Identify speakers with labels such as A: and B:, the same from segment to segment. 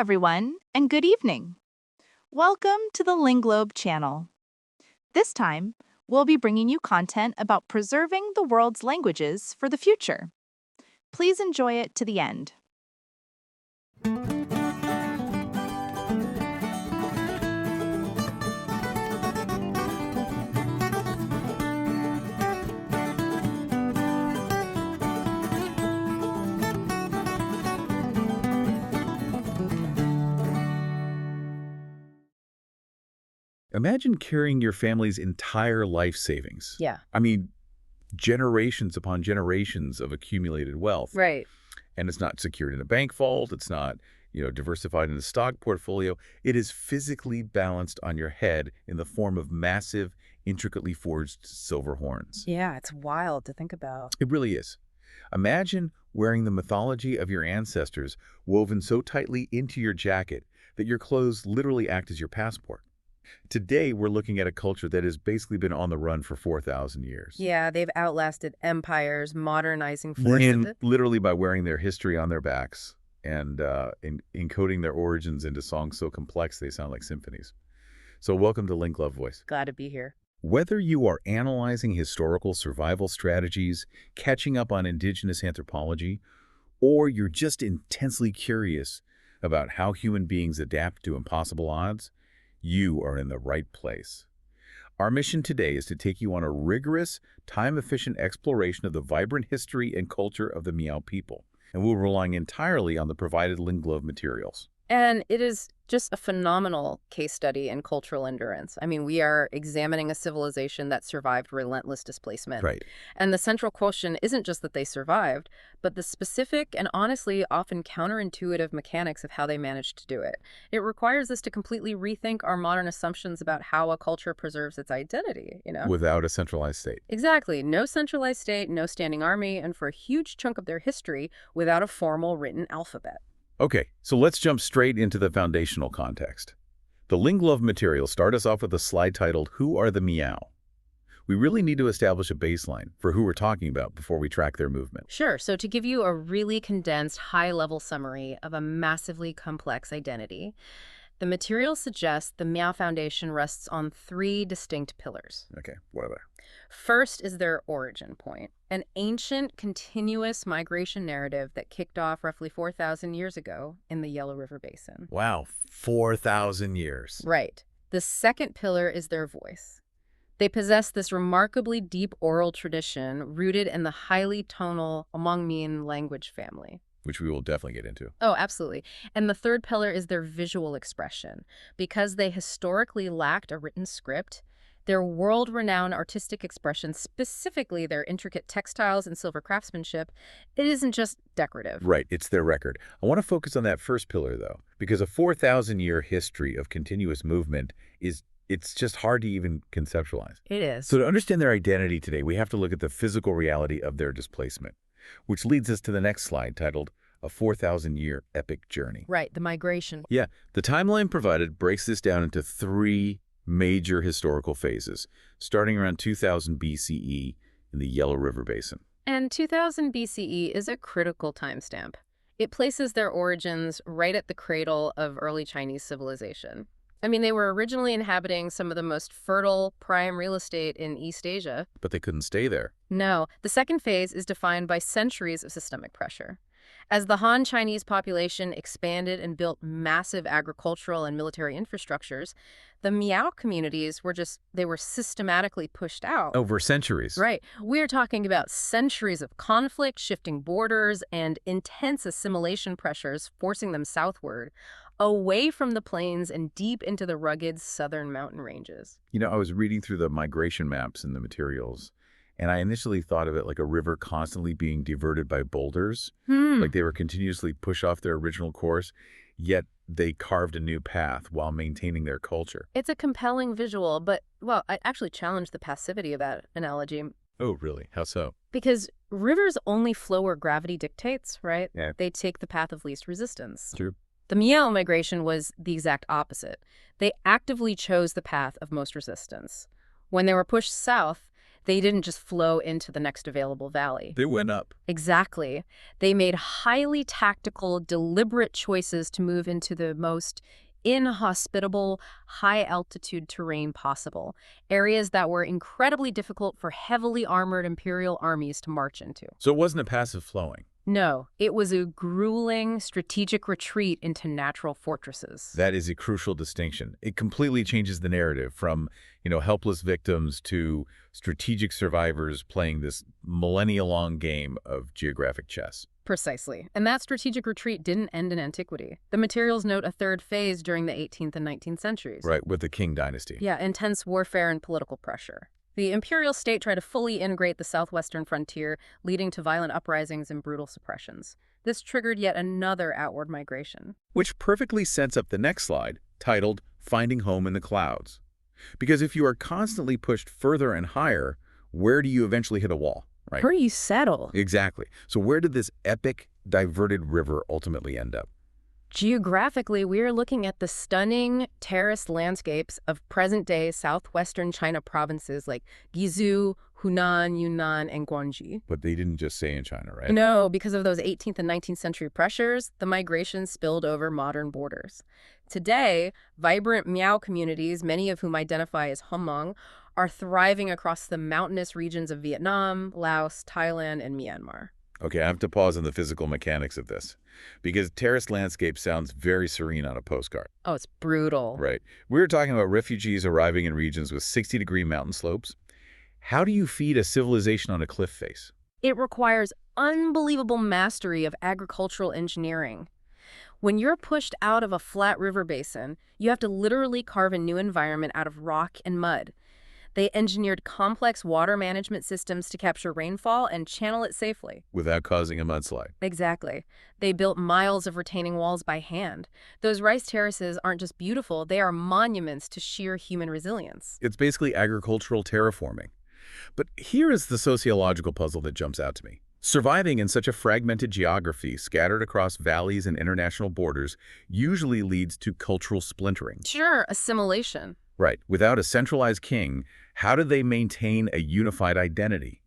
A: everyone, and good evening. Welcome to the Linglobe channel. This time, we'll be bringing you content about preserving the world's languages for the future. Please enjoy it to the end.
B: Imagine carrying your family's entire life savings.
C: Yeah.
B: I mean, generations upon generations of accumulated wealth.
C: Right.
B: And it's not secured in a bank vault. It's not, diversified in a stock portfolio. It is physically balanced on your head in the form of massive, intricately forged silver horns.
C: Yeah, it's wild to think about.
B: It really is. Imagine wearing the mythology of your ancestors woven so tightly into your jacket that your clothes literally act as your passport. Today, we're looking at a culture that has basically been on the run for 4,000 years.
C: Yeah, they've outlasted empires, modernizing forces.
B: Literally by wearing their history on their backs and encoding their origins into songs so complex they sound like symphonies. So welcome to Link Love Voice.
C: Glad to be here.
B: Whether you are analyzing historical survival strategies, catching up on indigenous anthropology, or you're just intensely curious about how human beings adapt to impossible odds, you are in the right place. Our mission today is to take you on a rigorous, time-efficient exploration of the vibrant history and culture of the Miao people, and we're relying entirely on the provided Linglobe materials.
C: And it is just a phenomenal case study in cultural endurance. I mean, we are examining a civilization that survived relentless displacement.
B: Right.
C: And the central question isn't just that they survived, but the specific and honestly often counterintuitive mechanics of how they managed to do it. It requires us to completely rethink our modern assumptions about how a culture preserves its identity,
B: Without a centralized state.
C: Exactly. No centralized state, no standing army, and for a huge chunk of their history, without a formal written alphabet.
B: Okay, so let's jump straight into the foundational context. The Linglobe materials start us off with a slide titled, Who are the Miao? We really need to establish a baseline for who we're talking about before we track their movement.
C: Sure. So to give you a really condensed, high-level summary of a massively complex identity, the material suggests the Miao Foundation rests on three distinct pillars.
B: Okay, what are they?
C: First is their origin point, an ancient, continuous migration narrative that kicked off roughly 4,000 years ago in the Yellow River Basin.
B: Wow, 4,000 years.
C: Right. The second pillar is their voice. They possess this remarkably deep oral tradition rooted in the highly tonal Hmong-Miao language family.
B: Which we will definitely get into.
C: Oh, absolutely. And the third pillar is their visual expression. Because they historically lacked a written script, their world-renowned artistic expression, specifically their intricate textiles and silver craftsmanship, it isn't just decorative.
B: Right, it's their record. I want to focus on that first pillar, though, because a 4,000-year history of continuous movement it's just hard to even conceptualize.
C: It is.
B: So to understand their identity today, we have to look at the physical reality of their displacement, which leads us to the next slide titled, A 4,000-Year Epic Journey.
C: Right, the migration.
B: Yeah, the timeline provided breaks this down into three major historical phases, starting around 2000 B.C.E. in the Yellow River Basin.
C: And 2000 B.C.E. is a critical timestamp. It places their origins right at the cradle of early Chinese civilization. I mean, they were originally inhabiting some of the most fertile prime real estate in East Asia.
B: But they couldn't stay there.
C: No, the second phase is defined by centuries of systemic pressure. As the Han Chinese population expanded and built massive agricultural and military infrastructures, the Miao communities were systematically pushed out.
B: Over centuries.
C: Right. We're talking about centuries of conflict, shifting borders, and intense assimilation pressures forcing them southward, away from the plains and deep into the rugged southern mountain ranges.
B: I was reading through the migration maps in the materials, and I initially thought of it like a river constantly being diverted by boulders, like they were continuously pushed off their original course, yet they carved a new path while maintaining their culture.
C: It's a compelling visual, but, well, I actually challenge the passivity of that analogy.
B: Oh, really? How so?
C: Because rivers only flow where gravity dictates, right?
B: Yeah.
C: They take the path of least resistance.
B: True.
C: The Miao migration was the exact opposite. They actively chose the path of most resistance. When they were pushed south, They didn't just flow into the next available valley.
B: They went up.
C: Exactly. They made highly tactical, deliberate choices to move into the most inhospitable, high-altitude terrain possible, areas that were incredibly difficult for heavily armored imperial armies to march into.
B: So it wasn't a passive flowing.
C: No, it was a grueling, strategic retreat into natural fortresses.
B: That is a crucial distinction. It completely changes the narrative from, helpless victims to strategic survivors playing this millennia-long game of geographic chess.
C: Precisely. And that strategic retreat didn't end in antiquity. The materials note a third phase during the 18th and 19th centuries.
B: Right, with the Qing dynasty.
C: Yeah, intense warfare and political pressure. The imperial state tried to fully integrate the southwestern frontier, leading to violent uprisings and brutal suppressions. This triggered yet another outward migration.
B: Which perfectly sets up the next slide, titled Finding Home in the Clouds. Because if you are constantly pushed further and higher, where do you eventually hit a wall? Right?
C: Where do you settle?
B: Exactly. So where did this epic, diverted river ultimately end up?
C: Geographically, we are looking at the stunning terraced landscapes of present-day southwestern China provinces like Guizhou, Hunan, Yunnan, and Guangxi.
B: But they didn't just say in China, right?
C: No, because of those 18th and 19th century pressures, the migration spilled over modern borders. Today, vibrant Miao communities, many of whom identify as Hmong, are thriving across the mountainous regions of Vietnam, Laos, Thailand, and Myanmar.
B: Okay, I have to pause on the physical mechanics of this, because terraced landscape sounds very serene on a postcard.
C: Oh, it's brutal.
B: Right. We were talking about refugees arriving in regions with 60-degree mountain slopes. How do you feed a civilization on a cliff face?
C: It requires unbelievable mastery of agricultural engineering. When you're pushed out of a flat river basin, you have to literally carve a new environment out of rock and mud. They engineered complex water management systems to capture rainfall and channel it safely.
B: Without causing a mudslide.
C: Exactly. They built miles of retaining walls by hand. Those rice terraces aren't just beautiful, they are monuments to sheer human resilience.
B: It's basically agricultural terraforming. But here is the sociological puzzle that jumps out to me. Surviving in such a fragmented geography, scattered across valleys and international borders, usually leads to cultural splintering.
C: Sure, assimilation.
B: Right. Without a centralized king, how do they maintain a unified identity?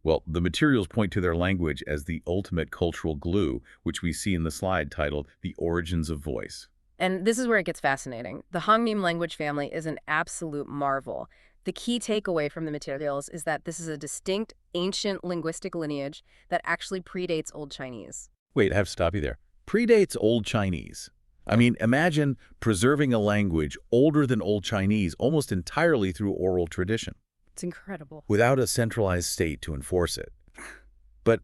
B: Well, the materials point to their language as the ultimate cultural glue, which we see in the slide titled The Origins of Voice.
C: And this is where it gets fascinating. The Hmong-Miao language family is an absolute marvel. The key takeaway from the materials is that this is a distinct, ancient linguistic lineage that actually predates Old Chinese.
B: Wait, I have to stop you there. Predates Old Chinese. I mean, imagine preserving a language older than Old Chinese almost entirely through oral tradition.
C: It's incredible.
B: Without a centralized state to enforce it. But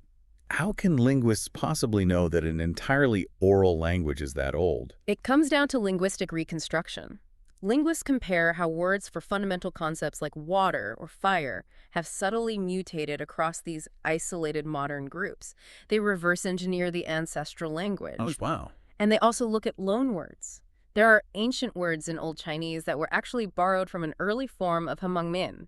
B: how can linguists possibly know that an entirely oral language is that old?
C: It comes down to linguistic reconstruction. Linguists compare how words for fundamental concepts like water or fire have subtly mutated across these isolated modern groups. They reverse engineer the ancestral language.
B: Oh, wow.
C: And they also look at loanwords. There are ancient words in Old Chinese that were actually borrowed from an early form of Hmong-Miao.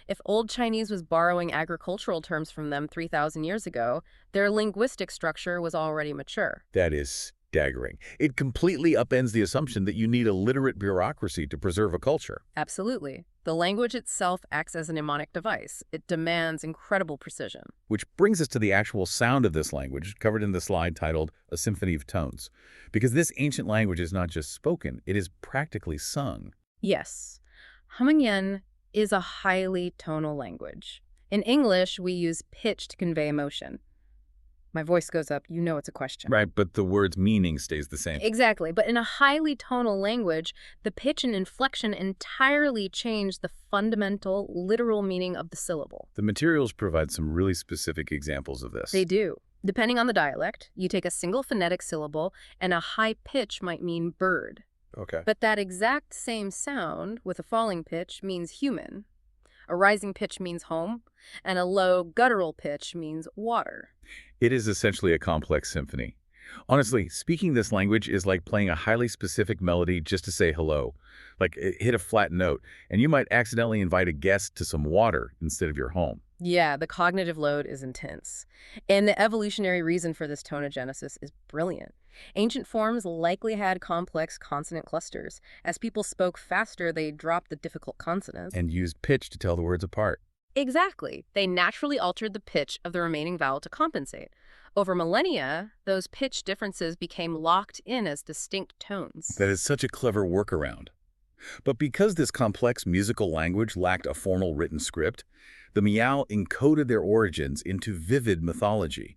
C: If Old Chinese was borrowing agricultural terms from them 3,000 years ago, their linguistic structure was already mature.
B: That is staggering. It completely upends the assumption that you need a literate bureaucracy to preserve a culture.
C: Absolutely. The language itself acts as a mnemonic device. It demands incredible precision.
B: Which brings us to the actual sound of this language, covered in the slide titled A Symphony of Tones. Because this ancient language is not just spoken, it is practically sung.
C: Yes. Hmong-Miao is a highly tonal language. In English, we use pitch to convey emotion. My voice goes up, you know it's a question.
B: Right, but the word's meaning stays the same.
C: Exactly, but in a highly tonal language, the pitch and inflection entirely change the fundamental, literal meaning of the syllable.
B: The materials provide some really specific examples of this.
C: They do. Depending on the dialect, you take a single phonetic syllable, and a high pitch might mean bird.
B: Okay.
C: But that exact same sound with a falling pitch means human. A rising pitch means home, and a low guttural pitch means water.
B: It is essentially a complex symphony. Honestly, speaking this language is like playing a highly specific melody just to say hello. Like hit a flat note, and you might accidentally invite a guest to some water instead of your home.
C: Yeah, the cognitive load is intense. And the evolutionary reason for this tonogenesis is brilliant. Ancient forms likely had complex consonant clusters. As people spoke faster, they dropped the difficult consonants.
B: And used pitch to tell the words apart.
C: Exactly. They naturally altered the pitch of the remaining vowel to compensate. Over millennia, those pitch differences became locked in as distinct tones.
B: That is such a clever workaround. But because this complex musical language lacked a formal written script, the Miao encoded their origins into vivid mythology,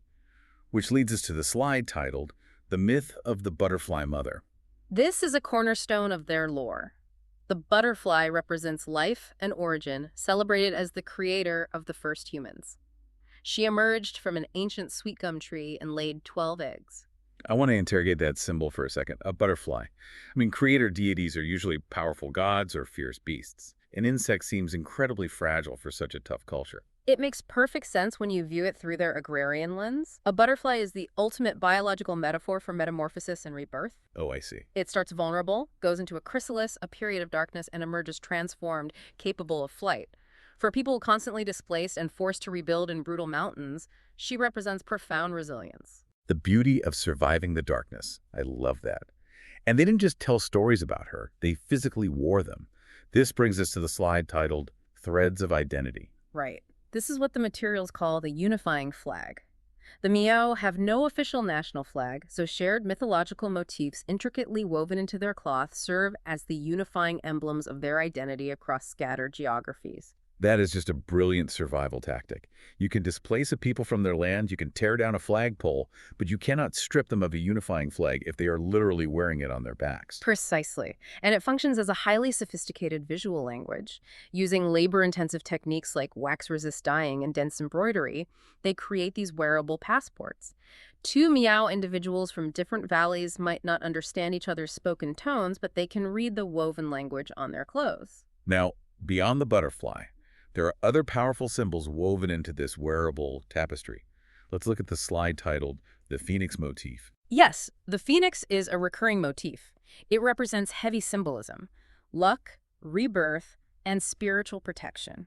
B: which leads us to the slide titled The Myth of the Butterfly Mother.
C: This is a cornerstone of their lore. The butterfly represents life and origin, celebrated as the creator of the first humans. She emerged from an ancient sweet gum tree and laid 12 eggs.
B: I want to interrogate that symbol for a second. A butterfly. I mean, creator deities are usually powerful gods or fierce beasts. An insect seems incredibly fragile for such a tough culture.
C: It makes perfect sense when you view it through their agrarian lens. A butterfly is the ultimate biological metaphor for metamorphosis and rebirth.
B: Oh, I see.
C: It starts vulnerable, goes into a chrysalis, a period of darkness, and emerges transformed, capable of flight. For people constantly displaced and forced to rebuild in brutal mountains, she represents profound resilience.
B: The beauty of surviving the darkness. I love that. And they didn't just tell stories about her, they physically wore them. This brings us to the slide titled Threads of Identity.
C: Right. This is what the materials call the unifying flag. The Miao have no official national flag, so shared mythological motifs intricately woven into their cloth serve as the unifying emblems of their identity across scattered geographies.
B: That is just a brilliant survival tactic. You can displace a people from their land, you can tear down a flagpole, but you cannot strip them of a unifying flag if they are literally wearing it on their backs.
C: Precisely. And it functions as a highly sophisticated visual language. Using labor-intensive techniques like wax-resist dyeing and dense embroidery, they create these wearable passports. Two Miao individuals from different valleys might not understand each other's spoken tones, but they can read the woven language on their clothes.
B: Now, beyond the butterfly, there are other powerful symbols woven into this wearable tapestry. Let's look at the slide titled The Phoenix Motif.
C: Yes, the phoenix is a recurring motif. It represents heavy symbolism, luck, rebirth, and spiritual protection.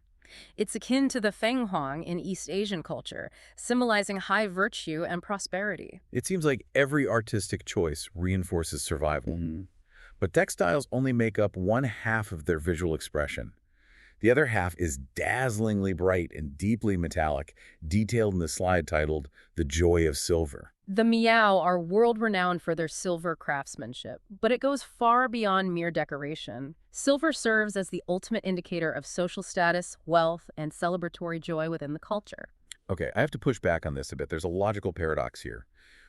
C: It's akin to the Feng Huang in East Asian culture, symbolizing high virtue and prosperity.
B: It seems like every artistic choice reinforces survival. But textiles only make up one half of their visual expression. The other half is dazzlingly bright and deeply metallic, detailed in the slide titled The Joy of Silver.
C: The Miao are world-renowned for their silver craftsmanship, but it goes far beyond mere decoration. Silver serves as the ultimate indicator of social status, wealth, and celebratory joy within the culture.
B: Okay, I have to push back on this a bit. There's a logical paradox here.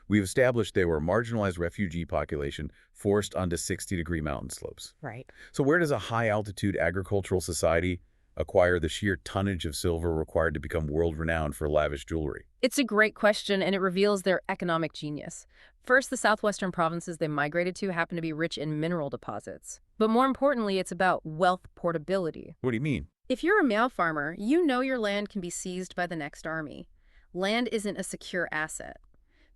B: We've established they were a marginalized refugee population forced onto 60-degree mountain slopes.
C: Right.
B: So where does a high-altitude agricultural society acquire the sheer tonnage of silver required to become world-renowned for lavish jewelry?
C: It's a great question, and it reveals their economic genius. First, the southwestern provinces they migrated to happen to be rich in mineral deposits. But more importantly, it's about wealth portability.
B: What do you mean?
C: If you're a Miao farmer, you know your land can be seized by the next army. Land isn't a secure asset.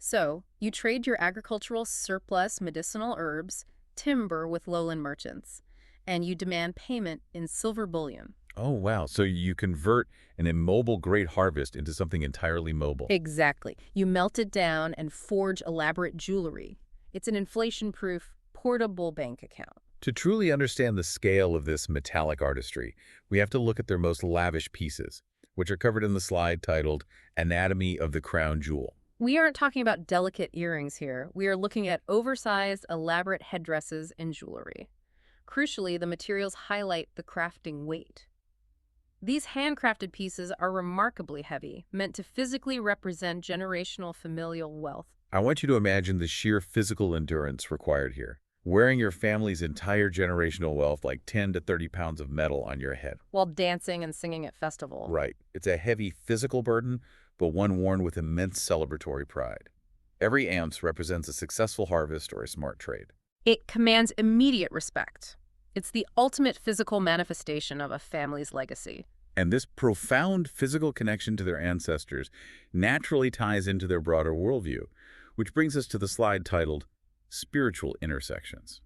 C: So, you trade your agricultural surplus medicinal herbs, timber with lowland merchants, and you demand payment in silver bullion.
B: Oh, wow. So you convert an immobile great harvest into something entirely mobile.
C: Exactly. You melt it down and forge elaborate jewelry. It's an inflation-proof, portable bank account.
B: To truly understand the scale of this metallic artistry, we have to look at their most lavish pieces, which are covered in the slide titled Anatomy of the Crown Jewel.
C: We aren't talking about delicate earrings here. We are looking at oversized, elaborate headdresses and jewelry. Crucially, the materials highlight the crafting weight. These handcrafted pieces are remarkably heavy, meant to physically represent generational familial wealth.
B: I want you to imagine the sheer physical endurance required here, wearing your family's entire generational wealth like 10 to 30 pounds of metal on your head.
C: While dancing and singing at festivals.
B: Right. It's a heavy physical burden, but one worn with immense celebratory pride. Every ounce represents a successful harvest or a smart trade.
C: It commands immediate respect. It's the ultimate physical manifestation of a family's legacy.
B: And this profound physical connection to their ancestors naturally ties into their broader worldview, which brings us to the slide titled Spiritual Intersections.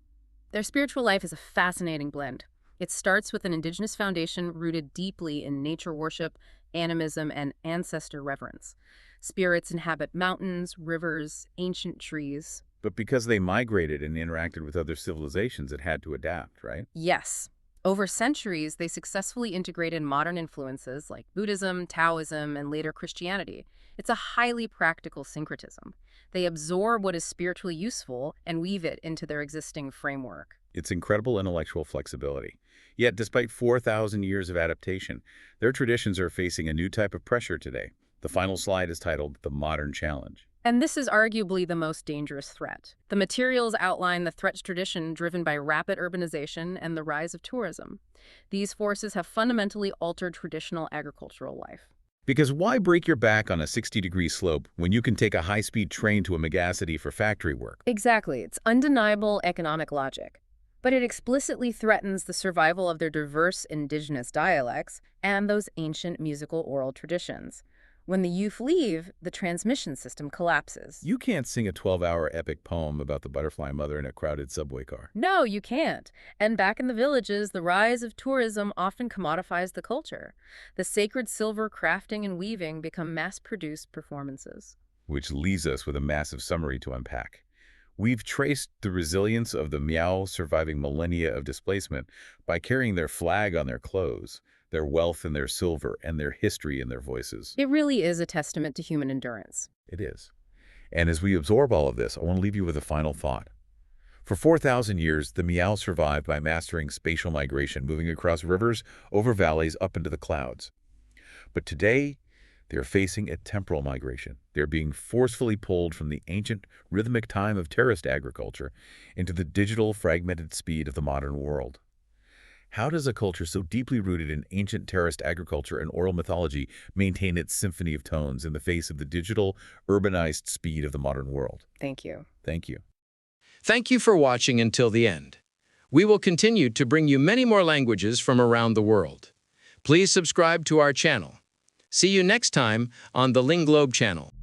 C: Their spiritual life is a fascinating blend. It starts with an indigenous foundation rooted deeply in nature worship, animism, and ancestor reverence. Spirits inhabit mountains, rivers, ancient trees.
B: But because they migrated and interacted with other civilizations, it had to adapt, right?
C: Yes. Over centuries, they successfully integrated modern influences like Buddhism, Taoism, and later Christianity. It's a highly practical syncretism. They absorb what is spiritually useful and weave it into their existing framework.
B: It's incredible intellectual flexibility. Yet, despite 4,000 years of adaptation, their traditions are facing a new type of pressure today. The final slide is titled The Modern Challenge.
C: And this is arguably the most dangerous threat. The materials outline the threat's tradition driven by rapid urbanization and the rise of tourism. These forces have fundamentally altered traditional agricultural life.
B: Because why break your back on a 60-degree slope when you can take a high-speed train to a megacity for factory work?
C: Exactly. It's undeniable economic logic. But it explicitly threatens the survival of their diverse indigenous dialects and those ancient musical oral traditions. When the youth leave, the transmission system collapses.
B: You can't sing a 12-hour epic poem about the butterfly mother in a crowded subway car.
C: No, you can't. And back in the villages, the rise of tourism often commodifies the culture. The sacred silver crafting and weaving become mass-produced performances.
B: Which leaves us with a massive summary to unpack. We've traced the resilience of the Miao surviving millennia of displacement by carrying their flag on their clothes, their wealth in their silver, and their history in their voices.
C: It really is a testament to human endurance.
B: It is. And as we absorb all of this, I want to leave you with a final thought. For 4,000 years, the Miao survived by mastering spatial migration, moving across rivers, over valleys, up into the clouds. But today, they're facing a temporal migration. They're being forcefully pulled from the ancient, rhythmic time of terraced agriculture into the digital, fragmented speed of the modern world. How does a culture so deeply rooted in ancient terraced agriculture and oral mythology maintain its symphony of tones in the face of the digital, urbanized speed of the modern world?
C: Thank you.
B: Thank you.
D: Thank you for watching until the end. We will continue to bring you many more languages from around the world. Please subscribe to our channel. See you next time on the Ling Globe channel.